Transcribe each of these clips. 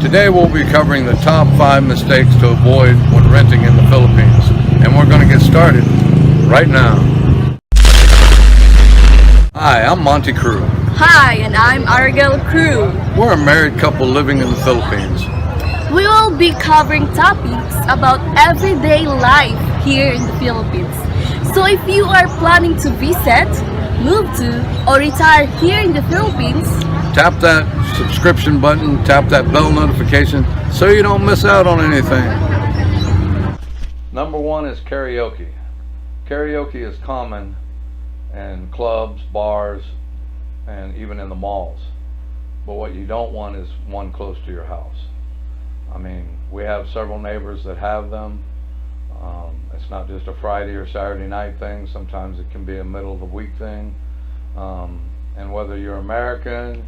Today we'll be covering the top 5 mistakes to avoid when renting in the Philippines. And we're going to get started right now. Hi, I'm Monty Crew. Hi, and I'm Argel Crew. We're a married couple living in the Philippines. We will be covering topics about everyday life here in the Philippines. So if you are planning to visit, move to, or retire here in the Philippines, Tap that subscription button, tap that bell notification so you don't miss out on anything. Number 1 is karaoke. Karaoke is common in clubs, bars, and even in the malls. But what you don't want is one close to your house. I mean, we have several neighbors that have them. It's not just a Friday or Saturday night thing. Sometimes it can be a middle of the week thing. And whether you're American,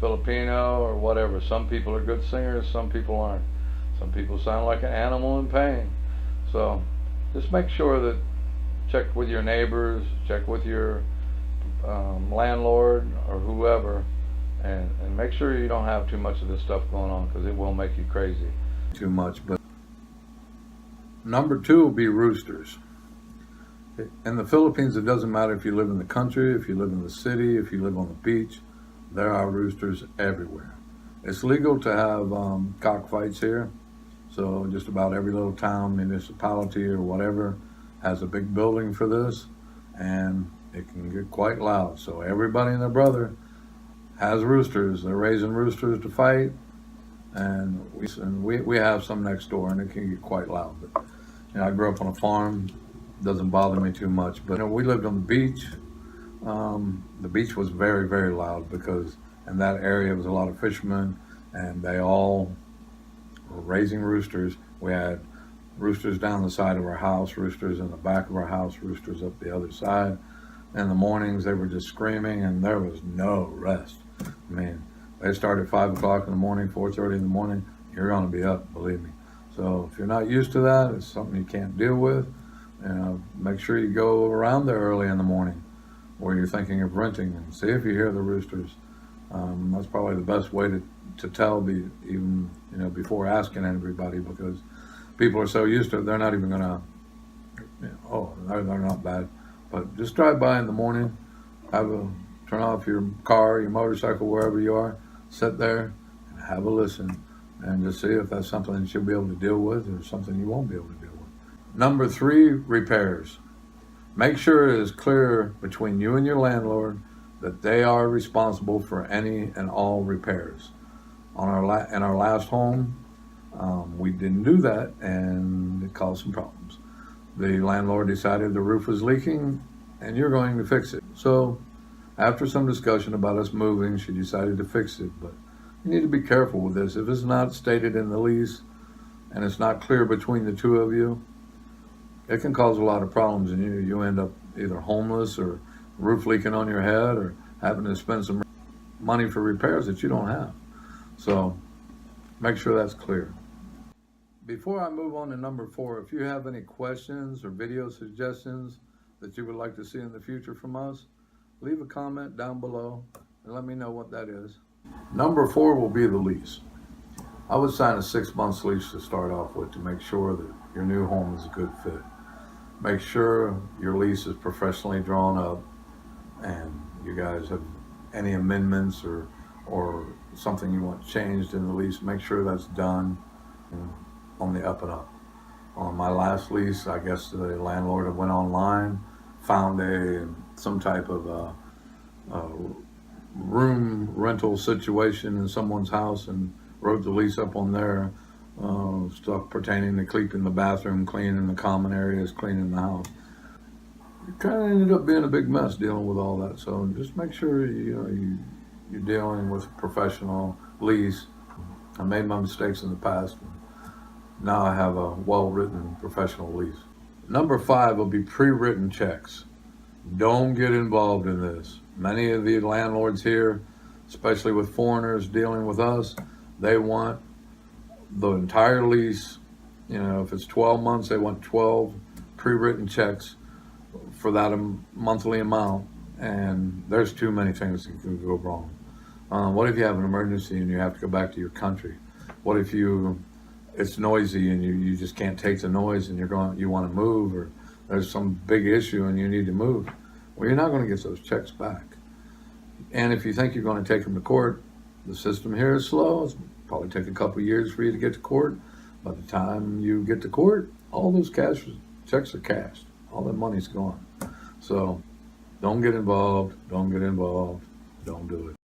Filipino, or whatever, some people are good singers, some people aren't. Some people sound like an animal in pain. So just make sure that check with your neighbors, check with your landlord or whoever, and make sure you don't have too much of this stuff going on, because it will make you crazy too much. But number 2 will be roosters. In the Philippines, it doesn't matter if you live in the country, if you live in the city, if you live on the beach, there are roosters everywhere. It's legal to have cockfights here. So just about every little town, municipality, or whatever has a big building for this, and it can get quite loud. So everybody and their brother has roosters. They're raising roosters to fight, and we have some next door, and it can get quite loud. But I grew up on a farm. Doesn't bother me too much. But we lived on the beach. The beach was very, very loud because in that area was a lot of fishermen, and they all were raising roosters. We had roosters down the side of our house, roosters in the back of our house, roosters up the other side. In the mornings, they were just screaming, and there was no rest. I mean, they started at 5 o'clock in the morning, 4:30 in the morning. You're going to be up, believe me. So if you're not used to that, it's something you can't deal with. Make sure you go around there early in the morning where you're thinking of renting and see if you hear the roosters. That's probably the best way to tell, even before asking everybody, because people are so used to it, they're not even gonna, they're not bad. But just drive by in the morning, turn off your car, your motorcycle, wherever you are, sit there and have a listen, and just see if that's something that you'll be able to deal with or something you won't be able to deal with. Number 3, repairs. Make sure it is clear between you and your landlord that they are responsible for any and all repairs. In our last home, we didn't do that, and it caused some problems. The landlord decided the roof was leaking, and you're going to fix it. So after some discussion about us moving, she decided to fix it. But you need to be careful with this. If it's not stated in the lease and it's not clear between the two of you, it can cause a lot of problems, and you end up either homeless or roof leaking on your head or having to spend some money for repairs that you don't have. So make sure that's clear. Before I move on to number 4, if you have any questions or video suggestions that you would like to see in the future from us, leave a comment down below and let me know what that is. Number 4 will be the lease. I would sign a 6-month lease to start off with to make sure that your new home is a good fit. Make sure your lease is professionally drawn up, and you guys have any amendments or something you want changed in the lease, make sure that's done on the up and up. On my last lease, I guess the landlord went online, found some type of room rental situation in someone's house, and wrote the lease up on there. Stuff pertaining to keeping the bathroom clean in the common areas, cleaning the house. It kind of ended up being a big mess dealing with all that. So just make sure you're dealing with a professional lease. I made my mistakes in the past. Now I have a well-written professional lease. Number 5 will be pre-written checks. Don't get involved in this. Many of the landlords here, especially with foreigners dealing with us, they want the entire lease. If it's 12 months, they want 12 pre-written checks for that monthly amount, and there's too many things that can go wrong. What if you have an emergency and you have to go back to your country? What if it's noisy and you just can't take the noise and you want to move, or there's some big issue and you need to move? Well, you're not going to get those checks back. And if you think you're going to take them to court, the system here is slow. It's probably take a couple of years for you to get to court. By the time you get to court, all those checks are cashed. All that money's gone. So don't get involved. Don't get involved. Don't do it.